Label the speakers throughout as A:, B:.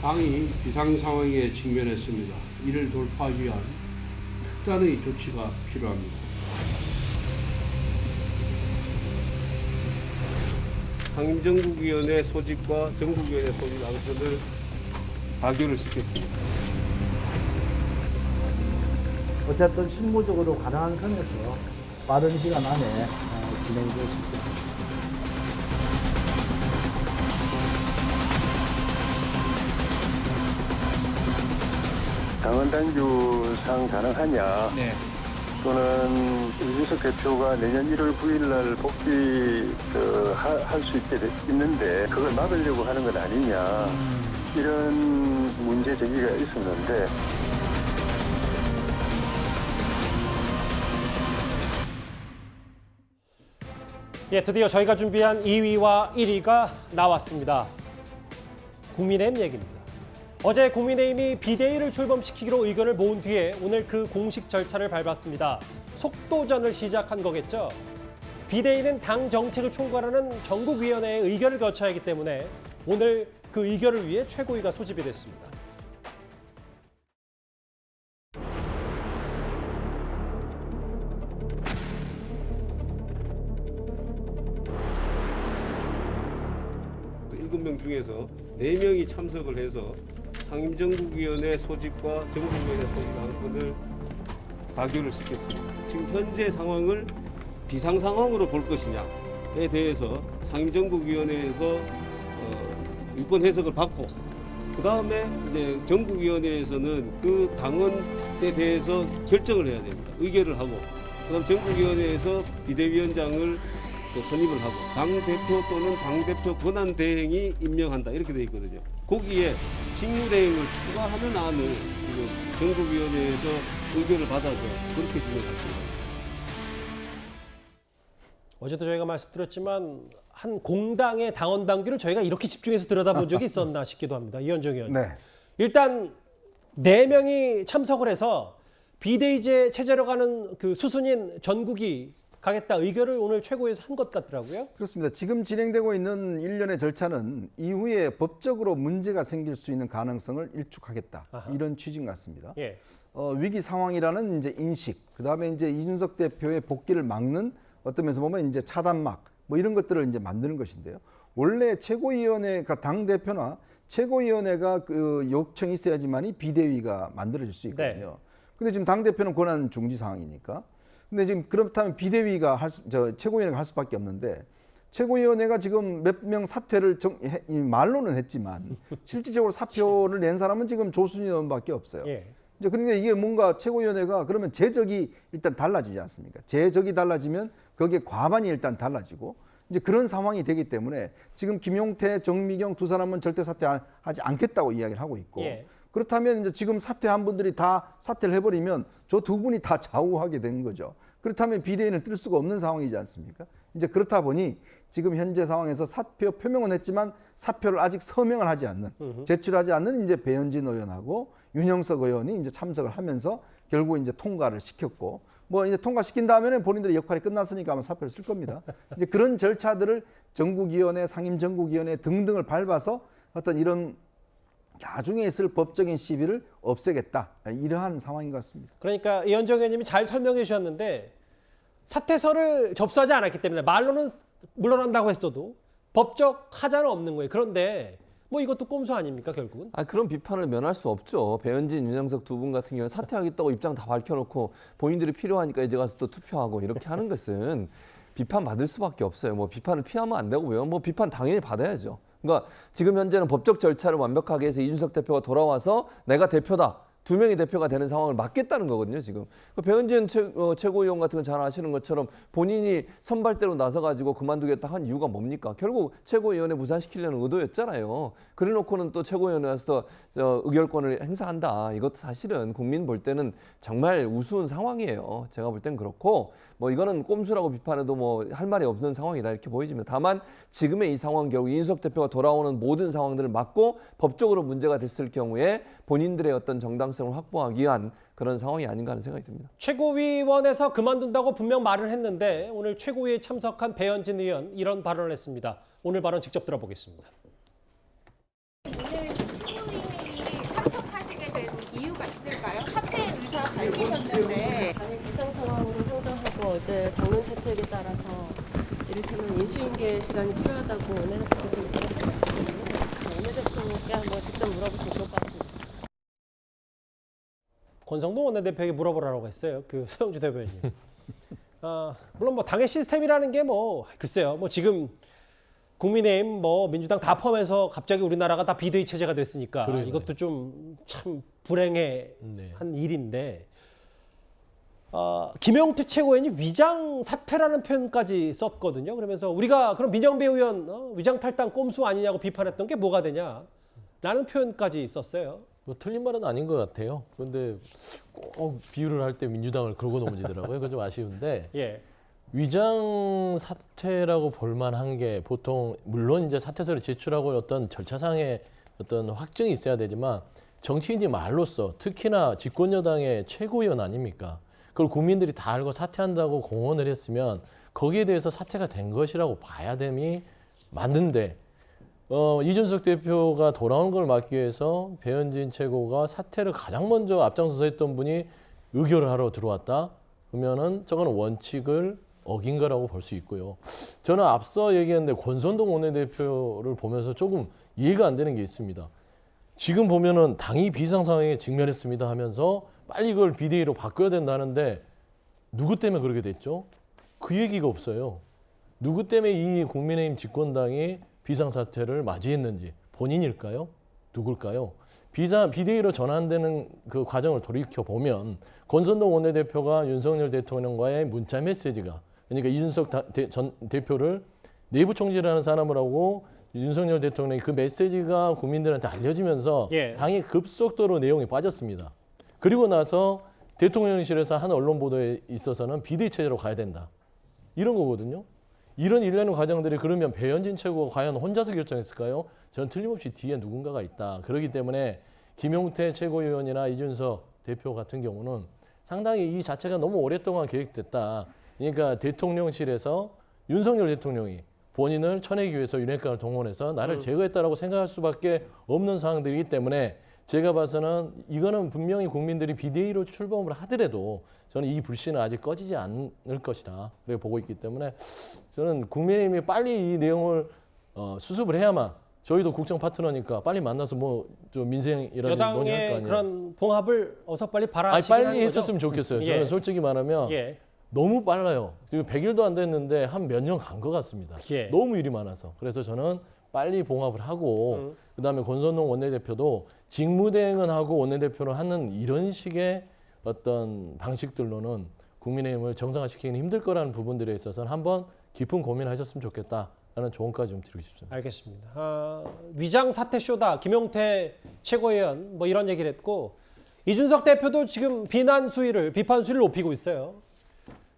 A: 당이 비상 상황에 직면했습니다. 이를 돌파하기 위한 특단의 조치가 필요합니다.
B: 상임정국위원회 소집과 정국위원회 소집 안건을 가결을 시켰습니다.
C: 어쨌든 실무적으로 가능한 선에서 빠른 시간 안에 진행될 수 있도록 하겠습니다.
D: 당헌 당규상 가능하냐?
E: 네.
D: 또는 이준석 대표가 내년 1월 9일 날 복귀할 수 있는데 그걸 막으려고 하는 건 아니냐? 이런 문제 제기가 있었는데
F: 예, 드디어 저희가 준비한 2위와 1위가 나왔습니다. 국민의힘 얘기입니다. 어제 국민의힘이 비대위를 출범시키기로 의견을 모은 뒤에 오늘 그 공식 절차를 밟았습니다. 속도전을 시작한 거겠죠. 비대위는 당 정책을 총괄하는 전국위원회의 의견을 거쳐야 하기 때문에 오늘 그 의견을 위해 최고위가 소집이 됐습니다.
B: 일곱 명 중에서 4명이 참석을 해서 상임정국위원회 소집과 정국위원회 소집 안건을 가결을 시켰습니다. 지금 현재 상황을 비상 상황으로 볼 것이냐에 대해서 상임정국위원회에서 유권 해석을 받고 그 다음에 이제 정국위원회에서는 그 당헌에 대해서 결정을 해야 됩니다. 의결을 하고 그다음 정국위원회에서 비대위원장을 선임을 하고 당대표 또는 당대표 권한대행이 임명한다 이렇게 되어 있거든요. 거기에 직무대행을 추가하는 안을 지금 정국위원회에서 의결을 받아서 그렇게 진행했습니다.
F: 어제도 저희가 말씀드렸지만 한 공당의 당원 당규를 저희가 이렇게 집중해서 들여다본 적이 있었나 싶기도 합니다. 이현정 의원님.
C: 네.
F: 일단 4명이 참석을 해서 비대위제 체제로 가는 그 수순인 전국이 가겠다 의결을 오늘 최고위에서 한 것 같더라고요.
C: 그렇습니다. 지금 진행되고 있는 일련의 절차는 이후에 법적으로 문제가 생길 수 있는 가능성을 일축하겠다.
F: 아하.
C: 이런 취지인 것 같습니다.
F: 예.
C: 위기 상황이라는 이제 인식, 그다음에 이제 이준석 대표의 복귀를 막는 어떤 면에서 보면 이제 차단막 뭐 이런 것들을 이제 만드는 것인데요. 원래 최고위원회가 당 대표나 최고위원회가 그 요청이 있어야지만이 비대위가 만들어질 수 있거든요. 근데 지금 당 대표는 권한 중지 상황이니까. 근데 지금 그렇다면 비대위가 최고위원회가 할 수밖에 없는데 최고위원회가 지금 몇 명 사퇴를 말로는 했지만 실질적으로 사표를 낸 사람은 지금 조순희 의원밖에 없어요.
F: 예.
C: 이제 그러니까 이게 뭔가 최고위원회가 그러면 제적이 일단 달라지지 않습니까? 제적이 달라지면 거기에 과반이 일단 달라지고 이제 그런 상황이 되기 때문에 지금 김용태, 정미경 두 사람은 절대 사퇴하지 않겠다고 이야기를 하고 있고
F: 예.
C: 그렇다면 이제 지금 사퇴한 분들이 다 사퇴를 해버리면 저 두 분이 다 좌우하게 된 거죠. 그렇다면 비대위는 뜰 수가 없는 상황이지 않습니까? 이제 그렇다 보니 지금 현재 상황에서 사표 표명은 했지만 사표를 아직 서명을 하지 않는 제출하지 않는 이제 배현진 의원하고 윤영석 의원이 이제 참석을 하면서 결국 이제 통과를 시켰고 뭐 이제 통과시킨 다음에는 본인들의 역할이 끝났으니까 아마 사표를 쓸 겁니다. 이제 그런 절차들을 전국위원회, 상임전국위원회 등등을 밟아서 어떤 이런 나중에 있을 법적인 시비를 없애겠다 이러한 상황인 것 같습니다.
F: 그러니까 이현정 의원님이 잘 설명해 주셨는데 사퇴서를 접수하지 않았기 때문에 말로는 물러난다고 했어도 법적 하자는 없는 거예요. 그런데 뭐 이것도 꼼수 아닙니까 결국은?
E: 그런 비판을 면할 수 없죠. 배현진, 윤영석 두 분 같은 경우는 사퇴하겠다고 입장 다 밝혀놓고 본인들이 필요하니까 이제 가서 또 투표하고 이렇게 하는 것은 비판받을 수밖에 없어요. 뭐 비판을 피하면 안 되고요. 뭐 비판 당연히 받아야죠. 그러니까 지금 현재는 법적 절차를 완벽하게 해서 이준석 대표가 돌아와서 내가 대표다. 2명이 대표가 되는 상황을 막겠다는 거거든요, 지금. 배현진 최고위원 같은 건 잘 아시는 것처럼 본인이 선발대로 나서가지고 그만두겠다 한 이유가 뭡니까? 결국 최고위원회 무산시키려는 의도였잖아요. 그래 놓고는 또 최고위원회에서 의결권을 행사한다. 이것도 사실은 국민 볼 때는 정말 우스운 상황이에요. 제가 볼 땐 그렇고, 뭐 이거는 꼼수라고 비판해도 뭐 할 말이 없는 상황이다 이렇게 보여집니다. 다만 지금의 이 상황 결국 이준석 대표가 돌아오는 모든 상황들을 막고 법적으로 문제가 됐을 경우에 본인들의 어떤 정당성을 확보하기 위한 그런 상황이 아닌가 하는 생각이 듭니다.
F: 최고위원회에서 그만둔다고 분명 말을 했는데 오늘 최고위에 참석한 배현진 의원 이런 발언을 했습니다. 오늘 발언 직접 들어보겠습니다.
G: 오늘 최고위에 이제 당론 채택에 따라서 이를테면 인수인계 시간이 필요하다고 원내대표께서 얘기하셨거든요. 원내대표께 한번 직접 물어보시면 좋을 것 같습니다.
F: 권성동 원내대표에게 물어보라고 했어요. 그 서영주 대변인. 물론 뭐 당의 시스템이라는 게 뭐 글쎄요. 뭐 지금 국민의힘 뭐 민주당 다 포함해서 갑자기 우리나라가 다 비대위 체제가 됐으니까
H: 그러네.
F: 이것도 좀 참 불행한
H: 네.
F: 일인데 김용태 최고위원이 위장 사퇴라는 표현까지 썼거든요. 그러면서 우리가 그럼 민정배 의원 위장 탈당 꼼수 아니냐고 비판했던 게 뭐가 되냐라는 표현까지 썼어요.
H: 뭐 틀린 말은 아닌 것 같아요. 그런데 꼭 비유를 할 때 민주당을 걸고 넘어지더라고요. 그건 좀 아쉬운데
F: 예.
H: 위장 사퇴라고 볼만한 게 보통 물론 이제 사퇴서를 제출하고 어떤 절차상의 어떤 확증이 있어야 되지만 정치인이 말로써 특히나 집권여당의 최고위원 아닙니까? 그걸 국민들이 다 알고 사퇴한다고 공언을 했으면 거기에 대해서 사퇴가 된 것이라고 봐야 됨이 맞는데 이준석 대표가 돌아오는 걸 막기 위해서 배현진 최고가 사퇴를 가장 먼저 앞장서서 했던 분이 의결을 하러 들어왔다? 그러면은 저거는 원칙을 어긴 거라고 볼 수 있고요. 저는 앞서 얘기했는데 권선동 원내대표를 보면서 조금 이해가 안 되는 게 있습니다. 지금 보면은 당이 비상 상황에 직면했습니다 하면서 빨리 이걸 비대위로 바꿔야 된다는데 누구 때문에 그렇게 됐죠? 그 얘기가 없어요. 누구 때문에 이 국민의힘 집권당이 비상사태를 맞이했는지 본인일까요? 누굴까요? 비대위로 전환되는 그 과정을 돌이켜보면 권선동 원내대표가 윤석열 대통령과의 문자 메시지가 그러니까 이준석 전 대표를 내부 총질하는 사람을 하고 윤석열 대통령이 그 메시지가 국민들한테 알려지면서
F: 예.
H: 당이 급속도로 내용이 빠졌습니다. 그리고 나서 대통령실에서 한 언론 보도에 있어서는 비대위 체제로 가야 된다. 이런 거거든요. 이런 일련의 과정들이 그러면 배현진 최고가 과연 혼자서 결정했을까요? 저는 틀림없이 뒤에 누군가가 있다. 그렇기 때문에 김용태 최고위원이나 이준석 대표 같은 경우는 상당히 이 자체가 너무 오랫동안 계획됐다. 그러니까 대통령실에서 윤석열 대통령이 본인을 쳐내기 위해서 윤핵관을 동원해서 나를 제거했다라고 생각할 수밖에 없는 상황들이기 때문에 제가 봐서는 이거는 분명히 국민들이 비대위로 출범을 하더라도 저는 이 불씨는 아직 꺼지지 않을 것이다. 그렇게 보고 있기 때문에 저는 국민의힘이 빨리 이 내용을 수습을 해야만 저희도 국정 파트너니까 빨리 만나서 뭐 좀 민생이라든지 논의할 거
F: 여당의
H: 아니에요.
F: 그런 봉합을 어서 빨리
H: 아니,
F: 바라시긴 하는
H: 빨리
F: 거죠?
H: 했었으면 좋겠어요.
F: 예.
H: 저는 솔직히 말하면
F: 예.
H: 너무 빨라요. 지금 100일도 안 됐는데 한 몇 년 간 것 같습니다.
F: 예.
H: 너무 일이 많아서. 그래서 저는 빨리 봉합을 하고 그다음에 권선동 원내대표도 직무대행은 하고 원내대표를 하는 이런 식의 어떤 방식들로는 국민의힘을 정상화시키기는 힘들 거라는 부분들에 있어서는 한번 깊은 고민하셨으면 좋겠다라는 조언까지 좀 드리고 싶습니다.
F: 알겠습니다. 위장 사퇴 쇼다. 김용태 최고위원 뭐 이런 얘기를 했고 이준석 대표도 지금 비판 수위를 높이고 있어요.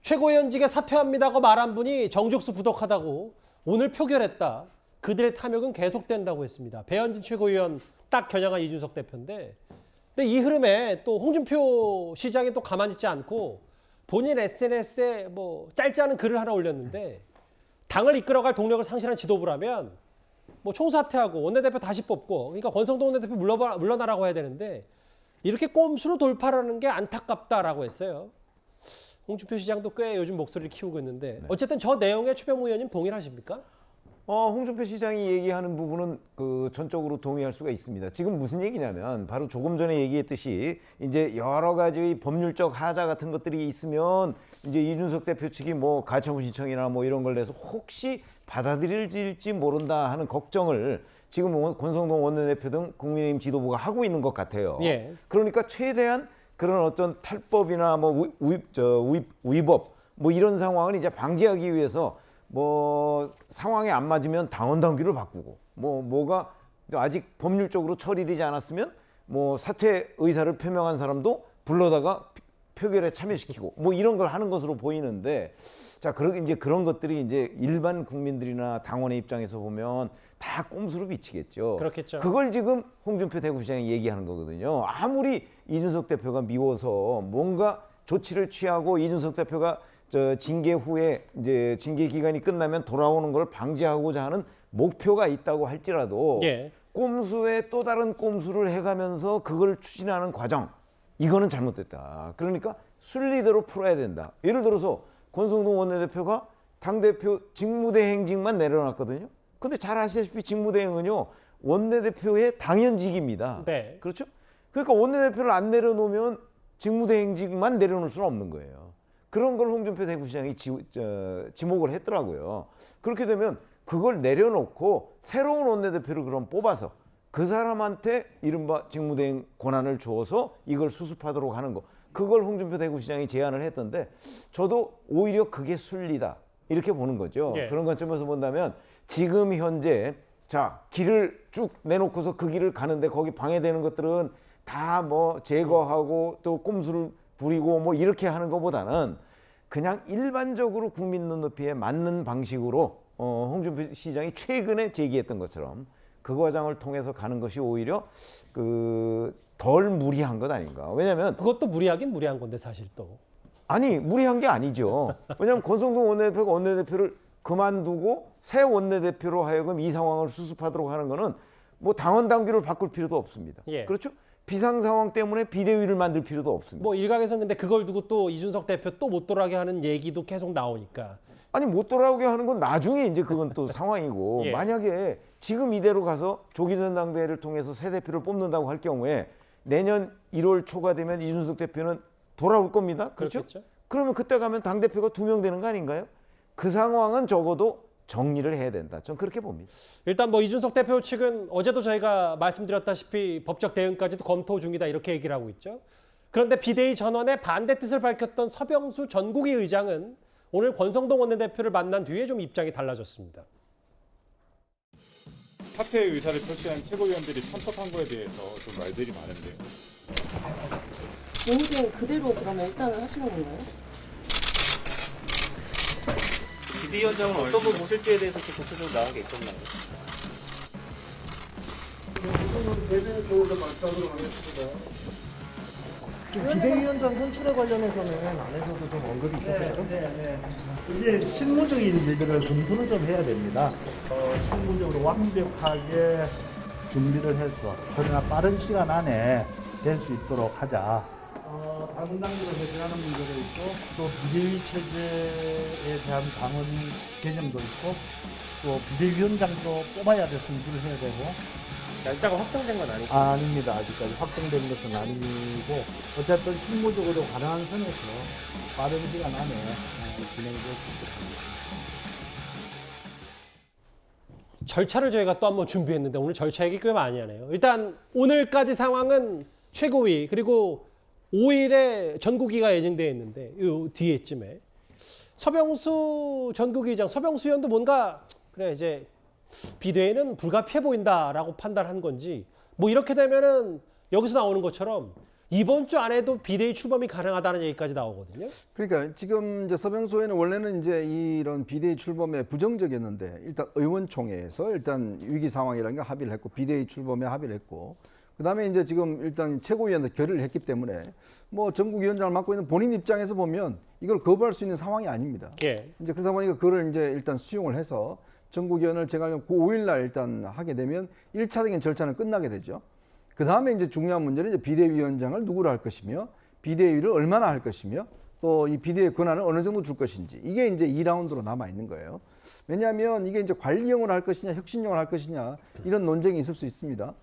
F: 최고위원직에 사퇴합니다고 말한 분이 정죽수 부덕하다고 오늘 표결했다. 그들의 탐욕은 계속된다고 했습니다. 배현진 최고위원 딱 겨냥한 이준석 대표인데 근데 이 흐름에 또 홍준표 시장이 또 가만히 있지 않고 본인 SNS에 뭐 짧지 않은 글을 하나 올렸는데 당을 이끌어갈 동력을 상실한 지도부라면 뭐 총사퇴하고 원내대표 다시 뽑고 그러니까 권성동 원내대표 물러나라고 해야 되는데 이렇게 꼼수로 돌파하는 게 안타깝다라고 했어요. 홍준표 시장도 꽤 요즘 목소리를 키우고 있는데 어쨌든 저 내용에 최병무 의원님 동일하십니까?
I: 홍준표 시장이 얘기하는 부분은 전적으로 동의할 수가 있습니다. 지금 무슨 얘기냐면 바로 조금 전에 얘기했듯이 이제 여러 가지 법률적 하자 같은 것들이 있으면 이제 이준석 대표 측이 뭐 가처분 신청이나 뭐 이런 걸 내서 혹시 받아들일지 모른다 하는 걱정을 지금 권성동 원내대표 등 국민의힘 지도부가 하고 있는 것 같아요.
F: 예.
I: 그러니까 최대한 그런 어떤 탈법이나 뭐 위법 뭐 이런 상황을 이제 방지하기 위해서 뭐 상황에 안 맞으면 당원 당규를 바꾸고 뭐가 아직 법률적으로 처리되지 않았으면 뭐 사퇴 의사를 표명한 사람도 불러다가 표결에 참여시키고 뭐 이런 걸 하는 것으로 보이는데 자, 이제 그런 것들이 이제 일반 국민들이나 당원의 입장에서 보면 다 꼼수로 비치겠죠.
F: 그렇겠죠.
I: 그걸 지금 홍준표 대구시장이 얘기하는 거거든요. 아무리 이준석 대표가 미워서 뭔가 조치를 취하고 이준석 대표가 징계 후에 이제 징계 기간이 끝나면 돌아오는 걸 방지하고자 하는 목표가 있다고 할지라도
F: 예.
I: 꼼수에 또 다른 꼼수를 해가면서 그걸 추진하는 과정 이거는 잘못됐다. 그러니까 순리대로 풀어야 된다. 예를 들어서 권성동 원내대표가 당대표 직무대행직만 내려놨거든요. 근데 잘 아시다시피 직무대행은요, 원내대표의 당연직입니다.
F: 네.
I: 그렇죠? 그러니까 원내대표를 안 내려놓으면 직무대행직만 내려놓을 수는 없는 거예요. 그런 걸 홍준표 대구시장이 지목을 했더라고요. 그렇게 되면 그걸 내려놓고 새로운 원내대표를 그럼 뽑아서 그 사람한테 이른바 직무대행 권한을 줘서 이걸 수습하도록 하는 거. 그걸 홍준표 대구시장이 제안을 했던데 저도 오히려 그게 순리다. 이렇게 보는 거죠.
F: 예.
I: 그런 관점에서 본다면 지금 현재 자 길을 쭉 내놓고서 그 길을 가는데 거기 방해되는 것들은 다 뭐 제거하고 또 꼼수를 부리고 뭐 이렇게 하는 것보다는 그냥 일반적으로 국민 눈높이에 맞는 방식으로 홍준표 시장이 최근에 제기했던 것처럼 그 과정을 통해서 가는 것이 오히려 덜 무리한 것 아닌가. 왜냐하면
F: 그것도 무리하긴 무리한 건데 사실 또.
I: 아니 무리한 게 아니죠. 왜냐하면 권성동 원내대표가 원내대표를 그만두고 새 원내대표로 하여금 이 상황을 수습하도록 하는 거는 뭐 당원 당규를 바꿀 필요도 없습니다.
F: 예.
I: 그렇죠? 비상 상황 때문에 비대위를 만들 필요도 없습니다.
F: 뭐 일각에서는 근데 그걸 두고 또 이준석 대표 또 못 돌아가게 하는 얘기도 계속 나오니까.
I: 아니 못 돌아오게 하는 건 나중에 이제 그건 또 상황이고
F: 예.
I: 만약에 지금 이대로 가서 조기 전당대회를 통해서 새 대표를 뽑는다고 할 경우에 내년 1월 초가 되면 이준석 대표는 돌아올 겁니다. 그렇죠?
F: 그렇겠죠?
I: 그러면 그때 가면 당대표가 2명 되는 거 아닌가요? 그 상황은 적어도 정리를 해야 된다. 전 그렇게 봅니다.
F: 일단 뭐 이준석 대표 측은 어제도 저희가 말씀드렸다시피 법적 대응까지도 검토 중이다 이렇게 얘기를 하고 있죠. 그런데 비대위 전원의 반대 뜻을 밝혔던 서병수 전국위 의장은 오늘 권성동 원내대표를 만난 뒤에 좀 입장이 달라졌습니다.
J: 사퇴의 의사를 표시한 최고위원들이 참석한 거에 대해서 좀 말들이 많은데요.
G: 논의된 그대로 그러면 일단은 하시는 건가요?
B: 비대위원장은 어떤 분 모실지에 대해서 좀 구체적으로 나온 게 있었나요?
K: 비대위원장 선출에 관련해서는 안에서도 좀 언급이 있었어요. 이제 실무적인 일들을 검토를 좀 해야 됩니다. 실무적으로 완벽하게 준비를 해서 그러나 빠른 시간 안에 될 수 있도록 하자. 당원 당규를 해석하는 문제도 있고 또 비대위 체제에 대한 당원 개념도 있고 또 비대위원장도 뽑아야 돼 선출을 해야 되고.
F: 날짜가 확정된 건 아니죠?
K: 아닙니다. 아직까지 확정된 것은 아니고 어쨌든 실무적으로 가능한 선에서 빠른 시간 안에 진행되었습니다.
F: 절차를 저희가 또 한번 준비했는데 오늘 절차 얘기 꽤 많이 하네요. 일단 오늘까지 상황은 최고위 그리고 5일에 전국위가 예정되어 있는데 이 뒤에쯤에 서병수 전국위장, 서병수 의원도 뭔가 그래 이제 비대위는 불가피해 보인다라고 판단한 건지 뭐 이렇게 되면은 여기서 나오는 것처럼 이번 주 안에도 비대위 출범이 가능하다는 얘기까지 나오거든요.
C: 그러니까 지금 이제 서병수 의원은 원래는 이제 이런 비대위 출범에 부정적이었는데 일단 의원총회에서 일단 위기 상황이라는 걸 합의를 했고 비대위 출범에 합의를 했고 그다음에 이제 지금 일단 최고위원들 결의를 했기 때문에 뭐 전국위원장을 맡고 있는 본인 입장에서 보면 이걸 거부할 수 있는 상황이 아닙니다.
F: 예.
C: 이제 그러다 보니까 그걸 이제 일단 수용을 해서 전국위원을 제가 그 5일날 일단 하게 되면 1차적인 절차는 끝나게 되죠. 그 다음에 이제 중요한 문제는 이제 비대위원장을 누구로 할 것이며 비대위를 얼마나 할 것이며 또 이 비대위 권한을 어느 정도 줄 것인지 이게 이제 2라운드로 남아 있는 거예요. 왜냐하면 이게 이제 관리형으로 할 것이냐 혁신형으로 할 것이냐 이런 논쟁이 있을 수 있습니다.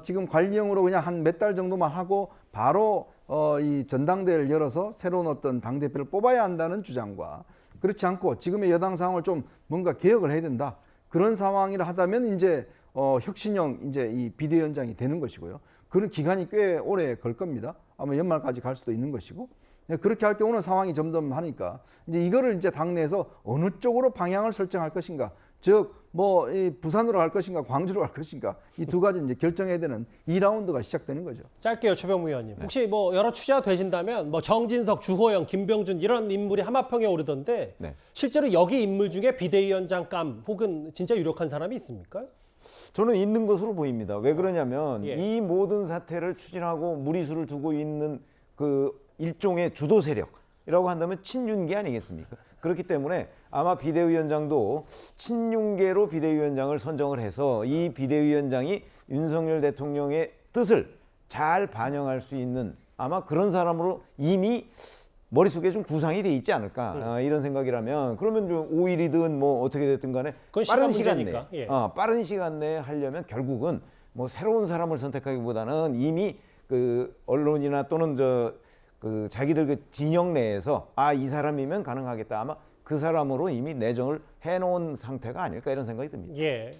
C: 지금 관리형으로 그냥 한 몇 달 정도만 하고 바로 이 전당대회를 열어서 새로운 어떤 당대표를 뽑아야 한다는 주장과 그렇지 않고 지금의 여당 상황을 좀 뭔가 개혁을 해야 된다. 그런 상황이라 하다면 이제 혁신형 이제 이 비대위원장이 되는 것이고요. 그런 기간이 꽤 오래 걸 겁니다. 아마 연말까지 갈 수도 있는 것이고. 그렇게 할 경우는 상황이 점점 하니까 이제 이거를 이제 당내에서 어느 쪽으로 방향을 설정할 것인가. 즉 뭐 이 부산으로 갈 것인가 광주로 갈 것인가 이 두 가지 이제 결정해야 되는 2라운드가 시작되는 거죠.
F: 짧게요, 최병무 의원님. 혹시 뭐 여러 추세가 되신다면 뭐 정진석, 주호영, 김병준 이런 인물이 한마평에 오르던데
I: 네.
F: 실제로 여기 인물 중에 비대위원장감 혹은 진짜 유력한 사람이 있습니까?
I: 저는 있는 것으로 보입니다. 왜 그러냐면
F: 예.
I: 이 모든 사태를 추진하고 무리수를 두고 있는 그 일종의 주도 세력이라고 한다면 친윤계 아니겠습니까? 그렇기 때문에 아마 비대위원장도 친윤계로 비대위원장을 선정을 해서 이 비대위원장이 윤석열 대통령의 뜻을 잘 반영할 수 있는 아마 그런 사람으로 이미 머릿속에 좀 구상이 돼 있지 않을까 이런 생각이라면 그러면 좀 5일이든 뭐 어떻게 됐든 간에
F: 그건
I: 빠른
F: 시간
I: 시간 내에
F: 문제니까. 예.
I: 빠른 시간 내에 하려면 결국은 뭐 새로운 사람을 선택하기보다는 이미 그 언론이나 또는 그 자기들 그 진영 내에서 이 사람이면 가능하겠다 아마 그 사람으로 이미 내정을 해놓은 상태가 아닐까 이런 생각이 듭니다.
F: 예.